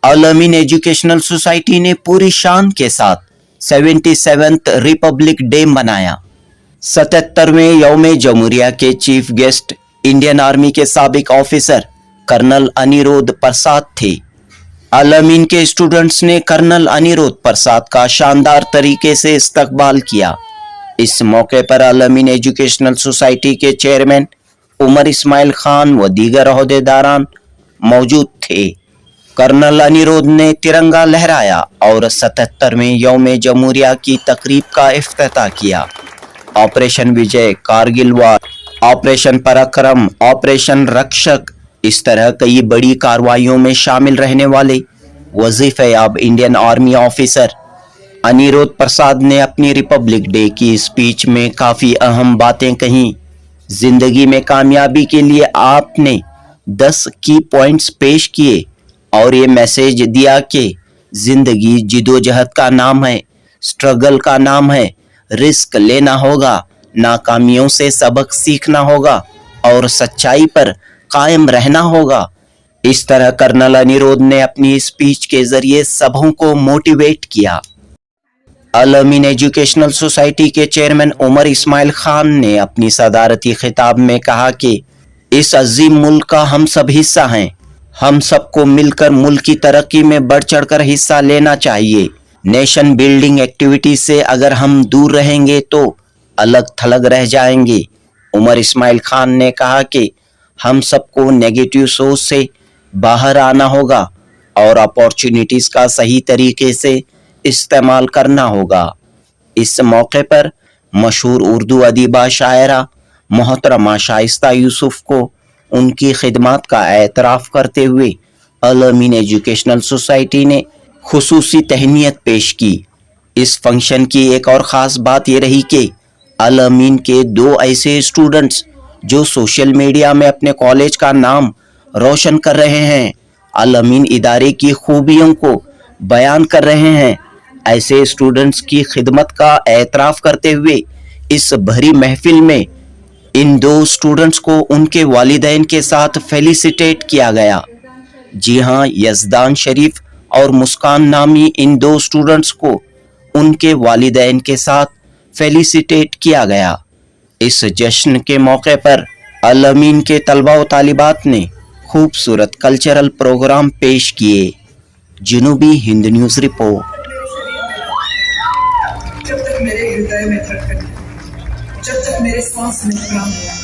अल अमीन educational society ने पूरी शान के साथ 77th रिपब्लिक डे मनाया। 77वें यौम जमहूरिया के चीफ गेस्ट इंडियन आर्मी के साबिक ऑफिसर कर्नल अनिरुद्ध प्रसाद थे। अल अमीन के स्टूडेंट्स ने कर्नल अनिरुद्ध प्रसाद का शानदार तरीके से इस्तकबाल किया। इस मौके पर अल अमीन एजुकेशनल सोसाइटी के चेयरमैन उमर इस्माइल खान व दीगर ओहदेदारान मौजूद थे। कर्नल अनिरुद्ध ने तिरंगा लहराया और 77वें यौम जमहूरिया की तकरीब का इफ्तिताह किया। ऑपरेशन विजय, कारगिल वार, ऑपरेशन पराक्रम, ऑपरेशन रक्षक, इस तरह कई बड़ी कार्रवाइयों में शामिल रहने वाले वजीफेयाब इंडियन आर्मी ऑफिसर अनिरुद्ध प्रसाद ने अपनी रिपब्लिक डे की स्पीच में काफ़ी अहम बातें कहीं। जिंदगी में कामयाबी के लिए आपने 10 की पॉइंट्स पेश किए और ये मैसेज दिया कि जिंदगी जिदोजहद का नाम है, स्ट्रगल का नाम है, रिस्क लेना होगा, नाकामियों से सबक सीखना होगा और सच्चाई पर कायम रहना होगा। इस तरह कर्नल अनिरुद्ध ने अपनी स्पीच के जरिए सबों को मोटिवेट किया। अल अमीन एजुकेशनल सोसाइटी के चेयरमैन उमर इस्माइल खान ने अपनी सदारती खिताब में कहा कि इस अजीम मुल्क का हम सब हिस्सा हैं। हम सबको मिलकर मुल्क की तरक्की में बढ़ चढ़कर हिस्सा लेना चाहिए। नेशन बिल्डिंग एक्टिविटी से अगर हम दूर रहेंगे तो अलग थलग रह जाएंगे। उमर इस्माइल खान ने कहा कि हम सबको नेगेटिव सोच से बाहर आना होगा और अपॉर्चुनिटीज़ का सही तरीके से इस्तेमाल करना होगा। इस मौके पर मशहूर उर्दू अदीबा शायरा मोहतरमा शाइस्ता यूसुफ को उनकी खिदमत का एतराफ़ करते हुए अल अमीन एजुकेशनल सोसाइटी ने खुसूसी तहनीत पेश की। इस फंक्शन की एक और ख़ास बात ये रही कि अल अमीन के 2 ऐसे स्टूडेंट्स जो सोशल मीडिया में अपने कॉलेज का नाम रोशन कर रहे हैं, अल अमीन इदारे की खूबियों को बयान कर रहे हैं, ऐसे स्टूडेंट्स की खिदमत का एतराफ़ करते हुए इस भरी महफिल में इन 2 स्टूडेंट्स को उनके वालिदैन के साथ फेलिसिटेट किया गया। जी हाँ, यज़दान शरीफ और मुस्कान नामी इन 2 स्टूडेंट्स को उनके वालिदैन के साथ फेलिसिटेट किया गया। इस जश्न के मौके पर अल अमीन के तलबा व तालिबात ने खूबसूरत कल्चरल प्रोग्राम पेश किए। जनूबी हिंद न्यूज़ रिपोर्ट। जब तक मेरे हृदय में धड़कन, जब तक मेरे सांस में प्राण है,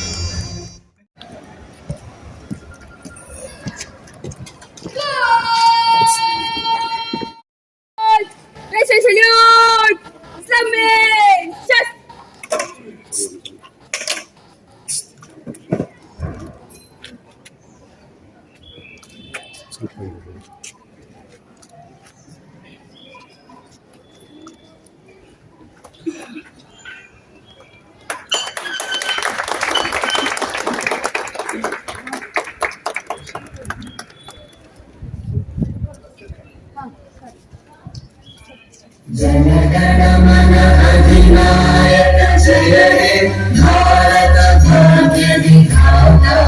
जनगण मन अधिनायक जय हे भारत भाग्य विधाता।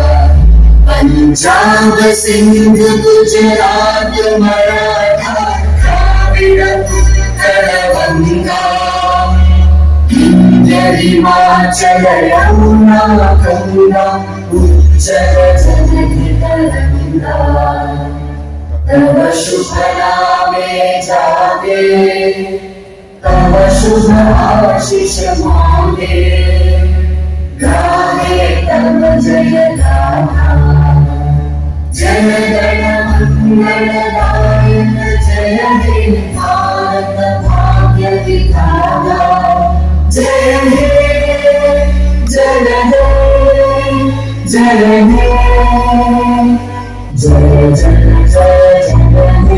पंजाब सिंध गुजरात मराठा द्राविड़ उत्कल गंगा, विंध्य हिमाचल यमुना गंगा, उज्जल जलधि तरंगा। तव शुभ नामे जागे, तव शुभ आशीष मांगे, गाहे तव जय गाथा। जय गण मंगलदायक जय हे भारत भाग्य विधाता। जय हे जय हे जय हे जय जय जय जय हे।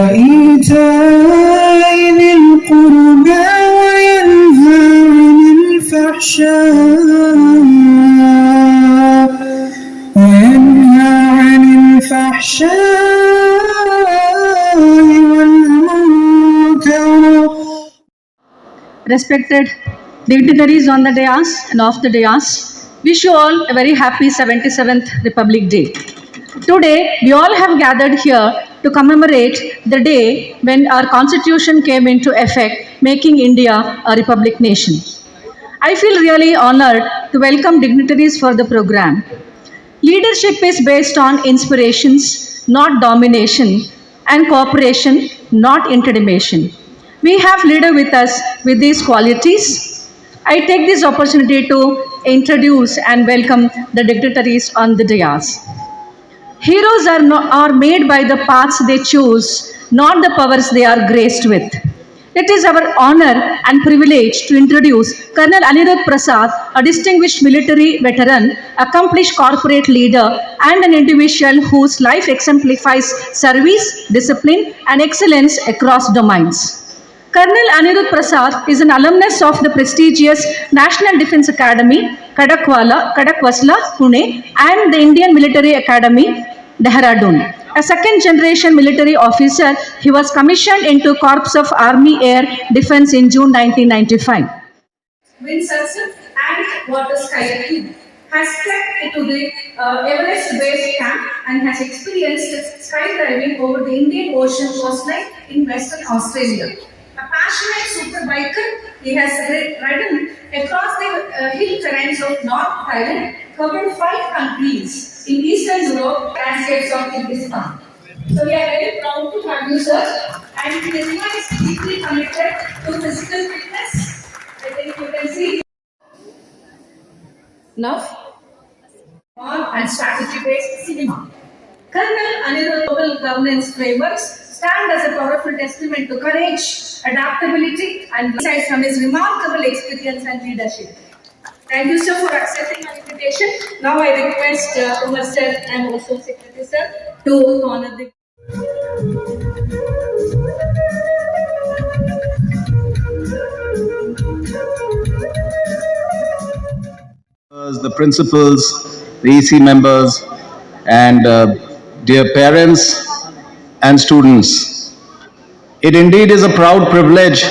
وإيتاء ذي القربى وينهى عن الفحشاء والمنكر. Respected dignitaries on the dais and off the dais, wish you all a very happy 77th Republic Day. Today, we all have gathered here to commemorate the day when our constitution came into effect, making India a republic nation. I feel really honored to welcome dignitaries for the program. Leadership is based on inspirations, not domination, and cooperation, not intimidation. We have leader with us with these qualities. I take this opportunity to introduce and welcome the dignitaries on the dais. Heroes are made by the paths they choose, not the powers they are graced with. It is our honor and privilege to introduce Colonel Anirudh Prasad, a distinguished military veteran, accomplished corporate leader, and an individual whose life exemplifies service, discipline, and excellence across domains. Colonel Anirudh Prasad is an alumnus of the prestigious National Defence Academy, Kadakwasla, Pune, and the Indian Military Academy, Dehradun. A second-generation military officer, he was commissioned into Corps of Army Air Defence in June 1995. Windsurfer and water skiing, has trekked into the Everest Base Camp and has experienced skydiving over the Indian Ocean coastline in Western Australia. A passionate superbiker, he has ridden across the hill terrains of North Thailand, covered 5 countries in Eastern Europe, landscapes of Kyrgyzstan. So we are very proud to have you, sir. And this man is deeply committed to physical fitness. I think you can see enough and strategy-based cinema. Colonel Anirudh global governance frameworks stand as a powerful testament to courage, adaptability, and insights from his remarkable experience and leadership. Thank you, sir, for accepting my invitation. Now I request Umar sir and also Secretary sir to honor the. The principals, the EC members, and dear parents and students. It indeed is a proud privilege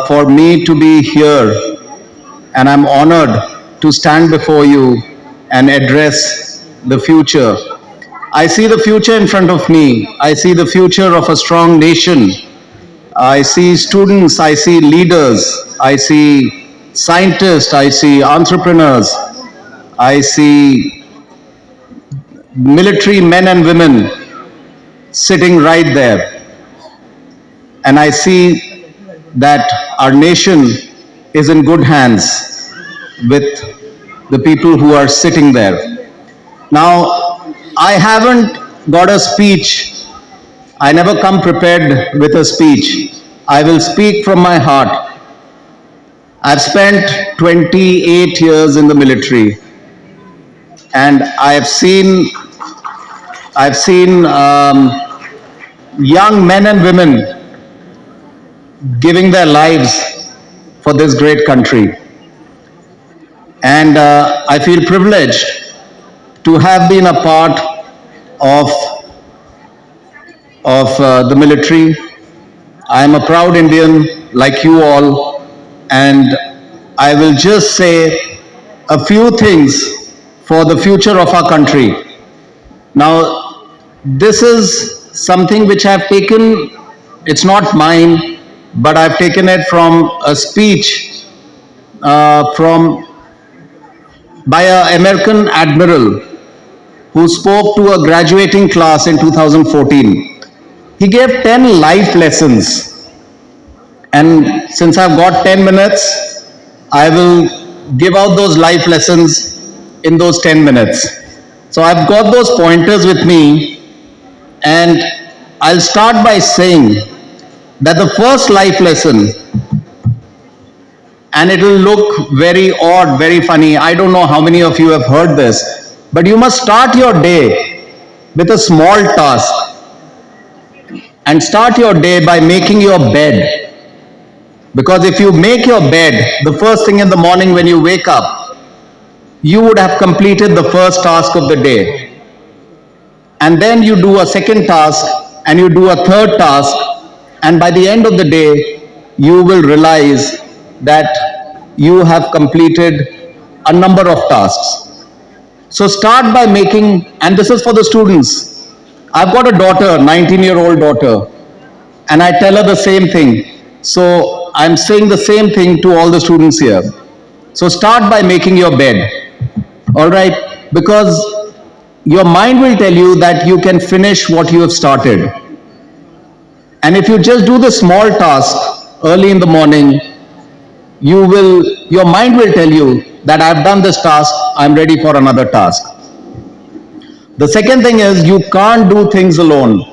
for me to be here, and I'm honored to stand before you and address the future. I see the future in front of me. I see the future of a strong nation. I see students, I see leaders, I see scientists, I see entrepreneurs, I see military men and women sitting right there. And I see that our nation is in good hands with the people who are sitting there. Now, I haven't got a speech. I never come prepared with a speech. I will speak from my heart. I've spent 28 years in the military, and I've seen young men and women giving their lives for this great country. And I feel privileged to have been a part of the military. I am a proud Indian like you all, and I will just say a few things for the future of our country. Now, this is something which I've taken, it's not mine, but I've taken it from a speech by an American admiral who spoke to a graduating class in 2014. He gave 10 life lessons. And since I've got 10 minutes, I will give out those life lessons in those 10 minutes. So I've got those pointers with me, and I'll start by saying that the first life lesson, and it will look very odd, very funny. I don't know how many of you have heard this, but you must start your day with a small task. and start your day by making your bed. Because if you make your bed the first thing in the morning when you wake up, you would have completed the first task of the day. And then you do a second task and you do a third task, and by the end of the day, you will realize that you have completed a number of tasks. So start by making, and this is for the students. I've got a daughter, 19-year-old daughter, and I tell her the same thing. So I'm saying the same thing to all the students here. So start by making your bed, all right? Because your mind will tell you that you can finish what you have started. And if you just do the small task early in the morning, your mind will tell you that I've done this task, I'm ready for another task. The second thing is you can't do things alone.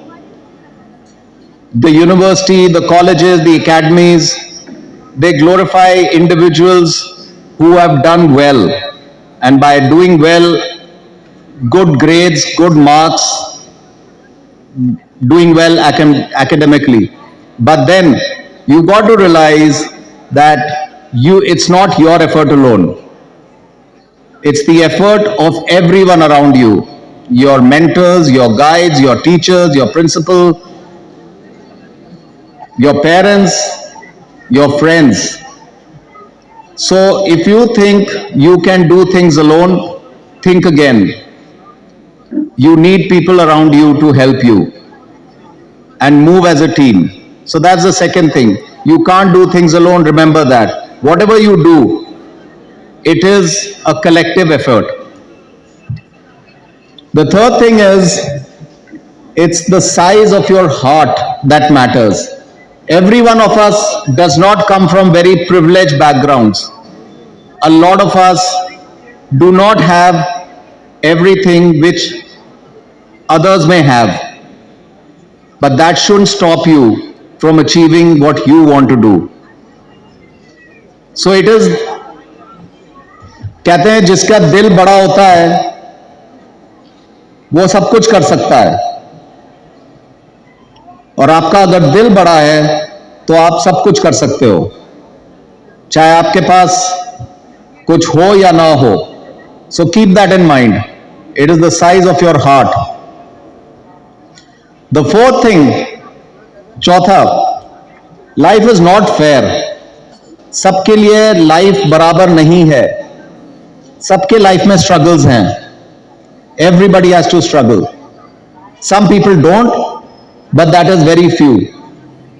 The university, the colleges, the academies, they glorify individuals who have done well. And by doing well, good grades, good marks, doing well academically. But then you got to realize that it's not your effort alone. It's the effort of everyone around you. Your mentors, your guides, your teachers, your principal, your parents, your friends. So if you think you can do things alone, think again. You need people around you to help you and move as a team. So that's the second thing. You can't do things alone, remember that. Whatever you do, it is a collective effort. The third thing is, it's the size of your heart that matters. Every one of us does not come from very privileged backgrounds. A lot of us do not have everything which others may have. But that shouldn't stop you from achieving what you want to do. So it is, कहते हैं जिसका दिल बड़ा होता है वो सब कुछ कर सकता है, और आपका अगर दिल बड़ा है तो आप सब कुछ कर सकते हो, चाहे आपके पास कुछ हो या ना हो. So keep that in mind. It is the size of your heart. The fourth thing, चौथा, life is not fair. सबके लिए लाइफ बराबर नहीं है. सबके लाइफ में स्ट्रगल्स हैं. Everybody has to struggle. Some people don't, but that is very few.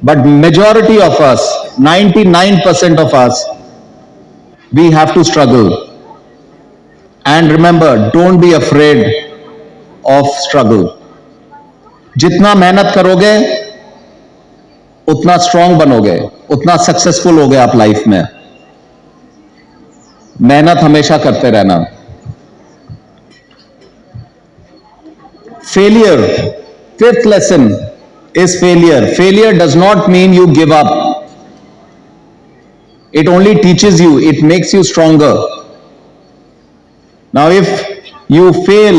But majority of us, 99% of us, we have to struggle. And remember, don't be afraid of struggle. जितना मेहनत करोगे उतना strong बनोगे, उतना successful होगे आप life में. मेहनत हमेशा करते रहना. Failure, fifth lesson is failure. Failure does not mean you give up. It only teaches you, it makes you stronger. Now if you fail,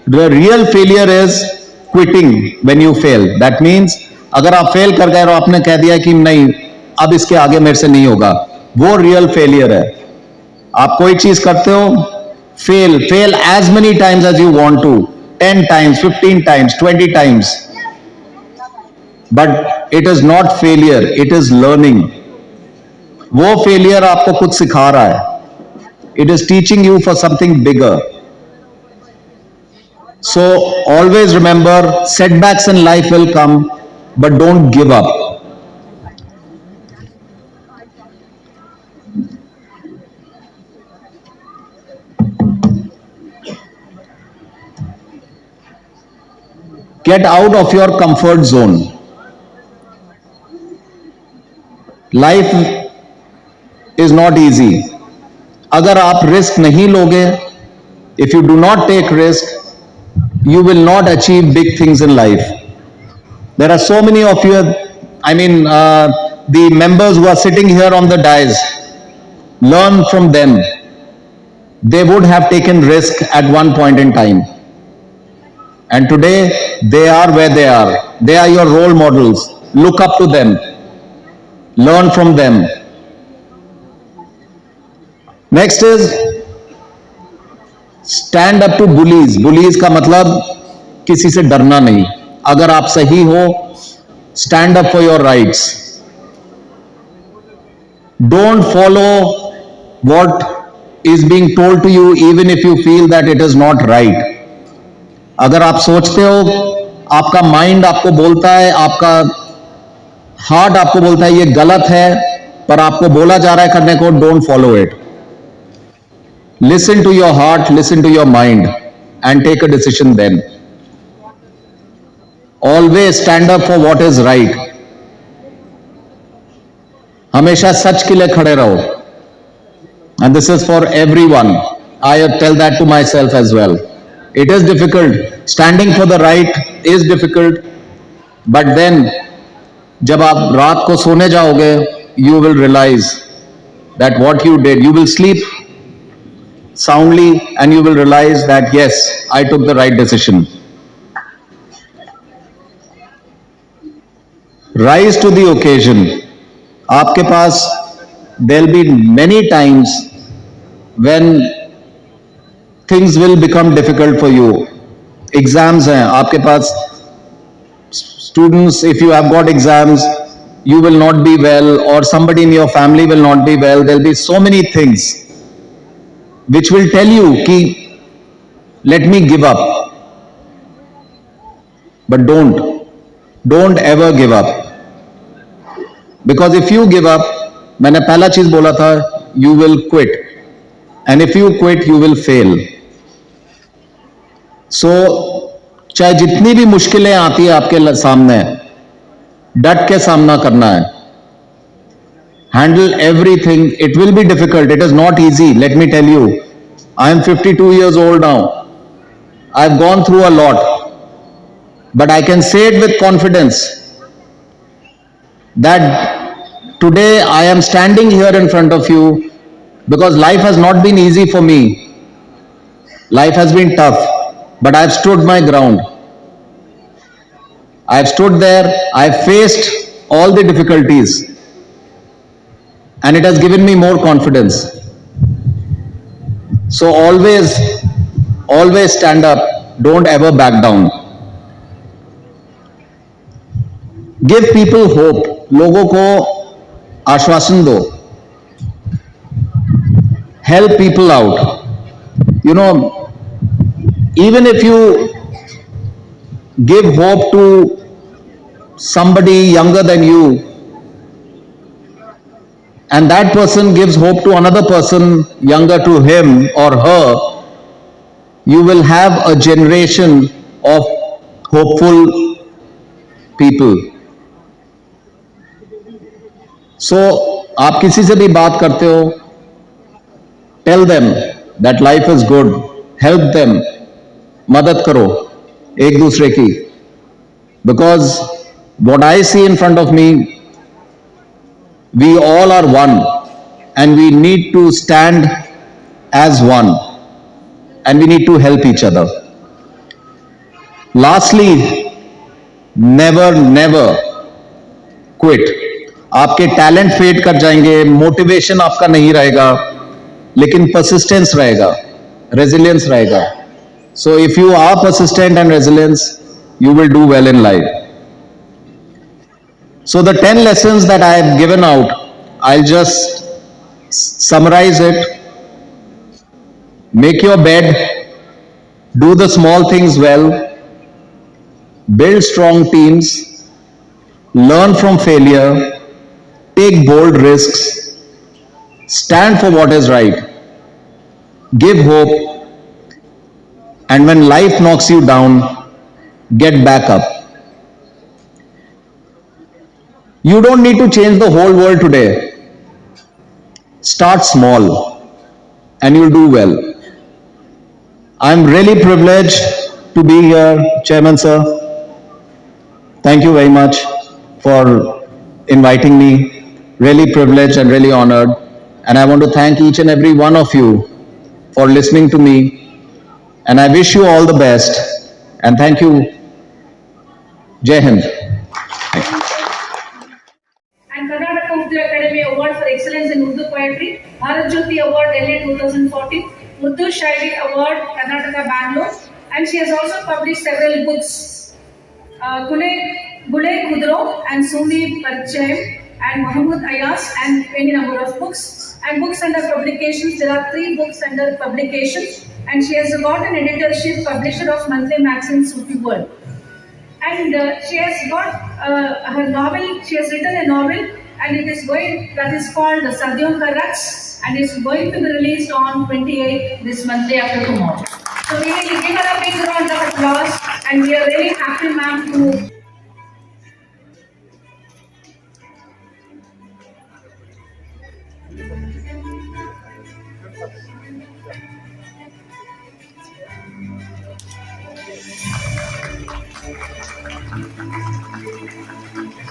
the real failure is quitting when you fail. That means अगर आप fail कर गए और आपने कह दिया कि नहीं अब इसके आगे मेरे से नहीं होगा, वो रियल फेलियर है. आप कोई चीज करते हो, fail as many times as you want to, 10 times, 15 times, 20 times. But it is not failure, it is learning. वो फेलियर आपको कुछ सिखा रहा है. It is teaching you for something bigger. So always remember, setbacks in life will come, but don't give up. Get out of your comfort zone. Life is not easy. अगर आप risk नहीं लोगे, if you do not take risk, you will not achieve big things in life. There are so many of you, the members who are sitting here on the dais, learn from them. They would have taken risk at one point in time. And today, they are where they are. They are your role models. Look up to them. Learn from them. Next is stand up to bullies. Bullies का मतलब किसी से डरना नहीं. अगर आप सही हो, stand up for your rights. Don't follow what is being told to you even if you feel that it is not right. अगर आप सोचते हो, आपका माइंड आपको बोलता है, आपका हार्ट आपको बोलता है ये गलत है, पर आपको बोला जा रहा है करने को, don't follow it. Listen to your heart, listen to your mind and take a decision then. Always stand up for what is right. हमेशा सच के लिए खड़े रहो. And this is for everyone. I tell that to myself as well. It is difficult. Standing for the right is difficult. But then, जब आप रात को सोने जाओगे, you will realize that what you did, you will sleep soundly and you will realize that yes, I took the right decision. Rise to the occasion. आपके पास there'll be many times when things will become difficult for you. Exams हैं आपके पास. Students, if you have got exams, you will not be well, or somebody in your family will not be well. There'll be so many things which will tell you कि let me give up. But don't ever give up. Because if you give up, मैंने पहला चीज बोला था, you will quit. And if you quit, you will fail. सो चाहे जितनी भी मुश्किलें आती है आपके सामने, डट के सामना करना है. Handle everything. It will be difficult. It is not easy. Let me tell you, I am 52 years old now. I have gone through a lot, but I can say it with confidence that today I am standing here in front of you because life has not been easy for me. Life has been tough. But I've stood my ground. I've stood there. I've faced all the difficulties. And it has given me more confidence. So always stand up. Don't ever back down. Give people hope. लोगों को आश्वासन दो. Help people out. You know, even if you give hope to somebody younger than you, and that person gives hope to another person younger to him or her, you will have a generation of hopeful people. So, आप किसी से भी बात करते हो, tell them that life is good. Help them. मदद करो एक दूसरे की. Because what I see in front of me, we all are one and we need to stand as one and we need to help each other. Lastly, never quit. आपके talent fade कर जाएंगे, motivation आपका नहीं रहेगा, लेकिन persistence रहेगा, resilience रहेगा. So if you are persistent and resilient, you will do well in life. So the 10 lessons that I have given out, I'll just summarize it. Make your bed, do the small things well, build strong teams, learn from failure, take bold risks, stand for what is right, give hope, and when life knocks you down, get back up. You don't need to change the whole world today. Start small and you'll do well. I'm really privileged to be here, Chairman sir. Thank you very much for inviting me. Really privileged and really honored. And I want to thank each and every one of you for listening to me. And I wish you all the best And thank you. Jai Hind. And Karnataka Urdu Academy Award for Excellence in Urdu Poetry, Bharat Jyoti Award Delhi 2014, Urdu Shairi Award Karnataka Bangalore, and she has also published several books, Gule Khudro and Sumi Parchayam and Mahmood Ayas, and any number of books. And books under publications, there are 3 books under publication, and she has got an editorship, publisher of monthly magazine Sufi World. And she has got her novel, she has written a novel, and it is going, that is called Sadyom Ka Raqs, and it's going to be released on 28th this month, day after tomorrow. So we will give her a big round of applause, and we are very happy, ma'am, to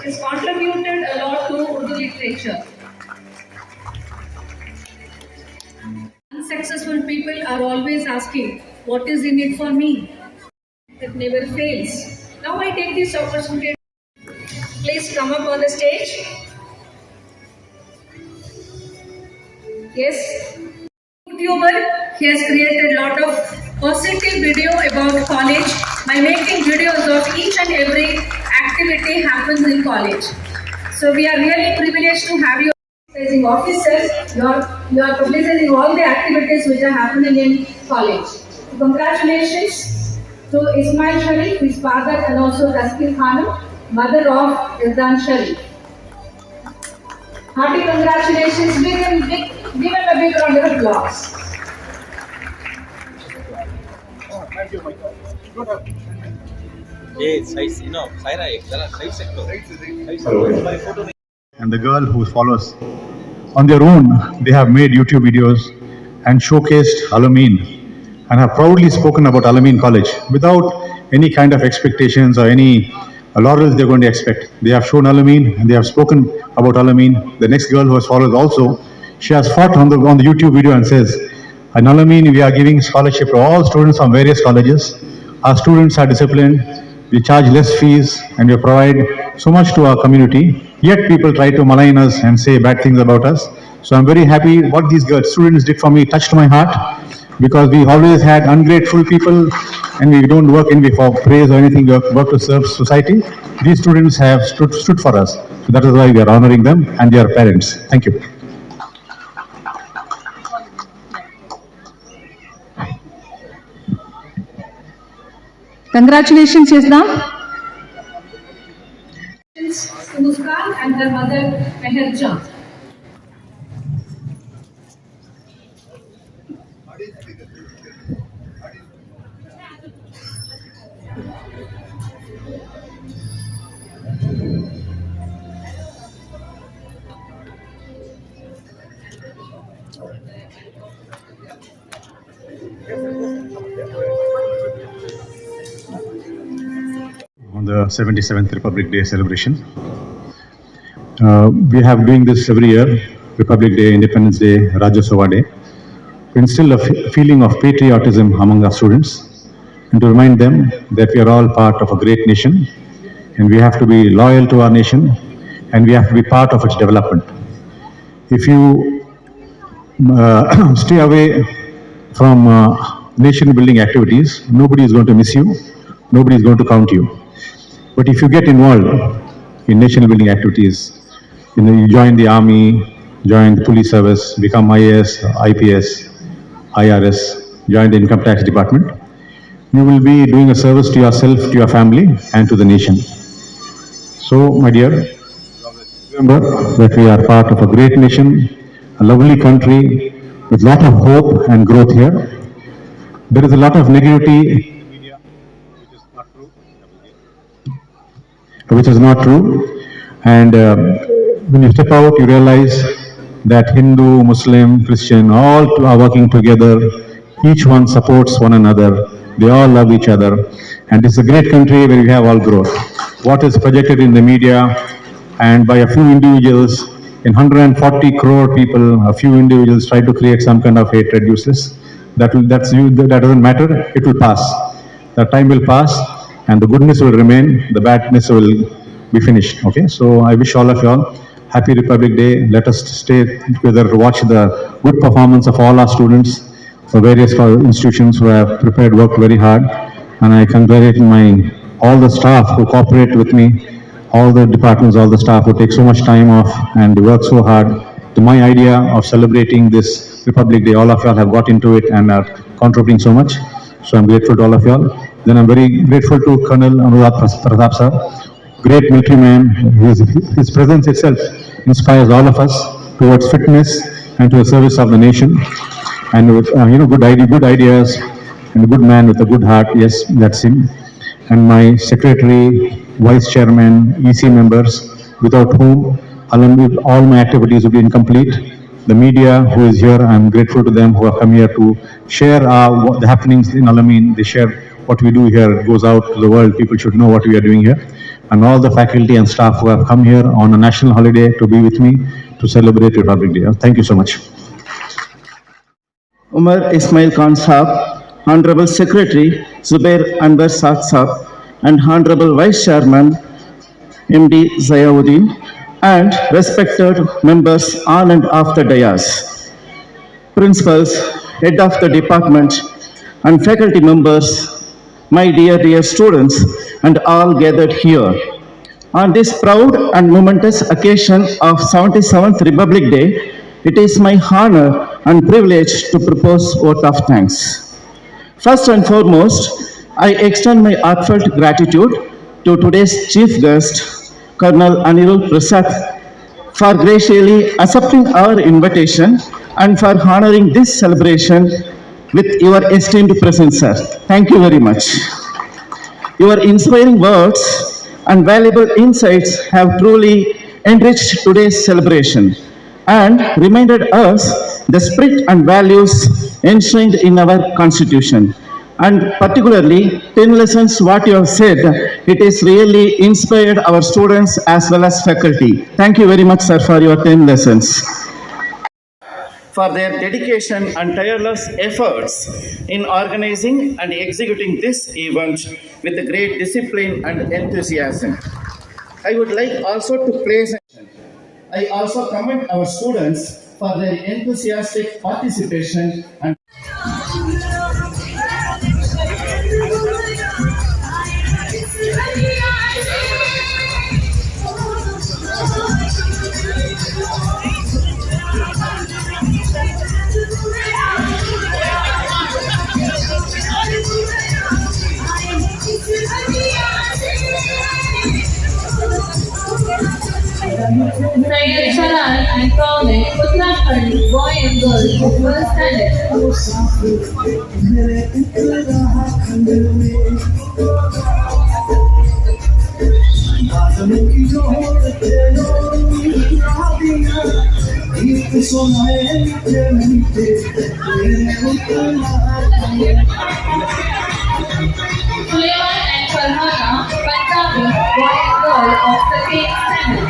has contributed a lot to Urdu literature. Unsuccessful people are always asking, what is in it for me? It never fails. Now I take this opportunity. Please come up on the stage. Yes. YouTuber, he has created a lot of positive video about college by making videos of each and every activity happens in college. So we are really privileged to have you as officers. You are publicizing all the activities which are happening in college. Congratulations to Ismail Sharif, his father, and also Taskir Khanum, mother of Izdan Sharif. Hearty congratulations. Give him a big round of applause. And the girl who follows. On their own, they have made YouTube videos and showcased Al-Amin and have proudly spoken about Al-Amin College without any kind of expectations or any laurels they're going to expect. They have shown Al-Amin and they have spoken about Al-Amin. The next girl who has followed also, she has fought on the YouTube video and says, in Al-Amin we are giving scholarship to all students from various colleges. Our students are disciplined, we charge less fees, and we provide so much to our community. Yet people try to malign us and say bad things about us. So I'm very happy what these students did for me touched my heart, because we always had ungrateful people and we don't work for praise or anything, we work to serve society. These students have stood for us. So that is why we are honoring them and their parents. Thank you. Congratulations, Yasna. To Muskan and her mother Meher Jan. On the 77th Republic Day celebration. We have doing this every year, Republic Day, Independence Day, Rajya Sabha Day, to instill a feeling of patriotism among our students and to remind them that we are all part of a great nation and we have to be loyal to our nation and we have to be part of its development. If you stay away from nation building activities, nobody is going to miss you, nobody is going to count you. But if you get involved in nation building activities, you join the army, join the police service, become IAS, IPS, IRS, join the income tax department, you will be doing a service to yourself, to your family, and to the nation. So, my dear, remember that we are part of a great nation, a lovely country with a lot of hope and growth here. There is a lot of negativity which is not true, and when you step out you realize that Hindu, Muslim, Christian all are working together, each one supports one another, they all love each other, and it's a great country where we have all growth. What is projected in the media and by a few individuals, in 140 crore people, a few individuals try to create some kind of hatred, useless, that doesn't matter, it will pass. the time will pass and the goodness will remain, the badness will be finished. Okay, so I wish all of you all happy Republic Day. Let us stay together, watch the good performance of all our students for various institutions who have prepared, worked very hard, and I congratulate all the staff who cooperate with me, all the departments, all the staff who take so much time off and work so hard. To my idea of celebrating this Republic Day, all of y'all have got into it and are contributing so much. So I'm grateful to all of y'all. Then I'm very grateful to Colonel Anurag Pratap sir, great military man. His presence itself inspires all of us towards fitness and to the service of the nation. And with good ideas and a good man with a good heart. Yes, that's him. And my secretary, vice chairman, EC members, without whom all my activities would be incomplete. The media who is here, I'm grateful to them who have come here to share the happenings in Al-Amin. They share what we do here. It goes out to the world. People should know what we are doing here. And all the faculty and staff who have come here on a national holiday to be with me to celebrate Republic Day. Thank you so much. Umar Ismail Khan Saab, Honorable Secretary Zubair Anwar Saad Saab, and Honorable Vice Chairman MD Zayauddin, and respected members on and off the dais, principals, head of the department, and faculty members, my dear students, and all gathered here. On this proud and momentous occasion of 77th Republic Day, it is my honor and privilege to propose vote of thanks. First and foremost, I extend my heartfelt gratitude to today's chief guest, Colonel Anirudh Prasad, for graciously accepting our invitation and for honoring this celebration with your esteemed presence, sir. Thank you very much. Your inspiring words and valuable insights have truly enriched today's celebration and reminded us the spirit and values enshrined in our Constitution. And particularly, 10 lessons, what you have said, it is really inspired our students as well as faculty. Thank you very much, sir, for your 10 lessons. For their dedication and tireless efforts in organizing and executing this event with great discipline and enthusiasm. I would like also to praise. I also commend our students for their enthusiastic participation and Sayyid Sharan and Kaunik, Uttarakhand, boy and girl of first standard. Sulaiman and Farhana, Punjabi, boy and girl of second standard.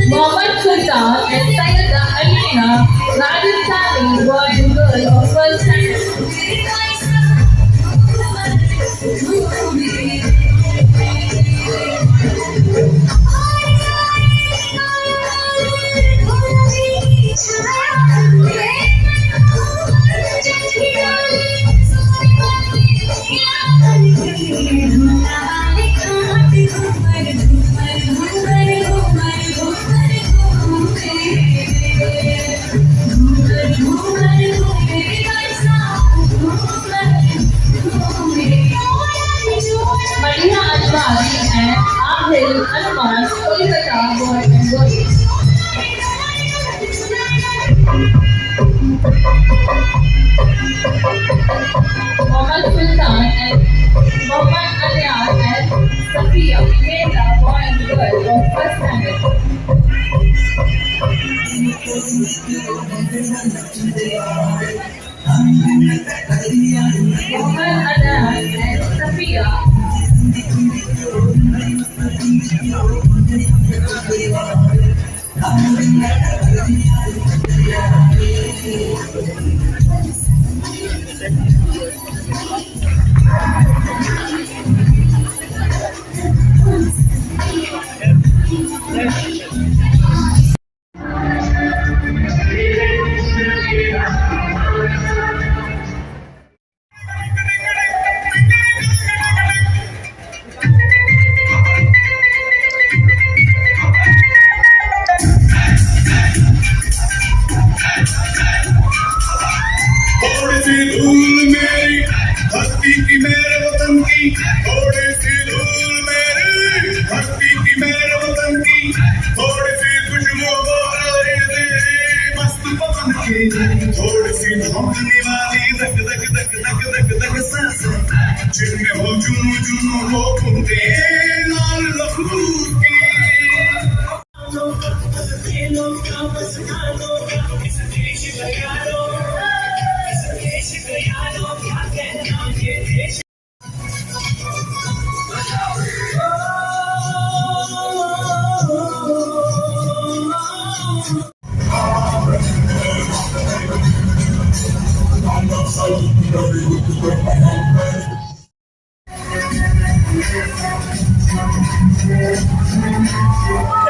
Mohammed Sultan and Sayyida Alina, Rajasthani, boy and girl of first standard. Maria Anwari and Abhil Anuman, Kolkata, boy and girl. Mohammed Sultan and Mohammed Aliar and Safiya, Meta, boy and girl of first standard. Mohan Adan and Safiya. थोड़ी सी धूल मेरी धरती की मेरे वतन की, थोड़ी सी धूल मेरी धरती की मेरे वतन की, थोड़ी सी खुशबू मस्त पवन की, थोड़ी सी धमकने वाली धक धक धक धक धक धक सांसें, जिनमें हो जुनू जुनू हो फूटे लाल लहू की।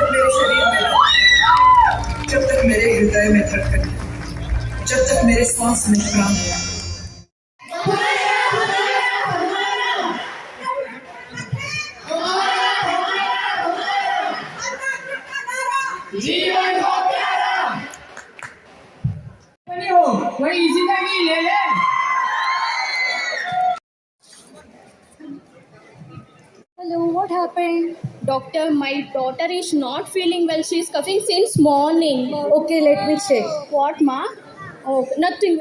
मेरे शरीर में लगा, जब तक मेरे हृदय में धड़कन है, जब तक मेरे सांस में प्राण है। Hello, what happened? Doctor, my daughter is not feeling well. She is coughing since morning. Okay, let me check. What, ma? Oh, nothing.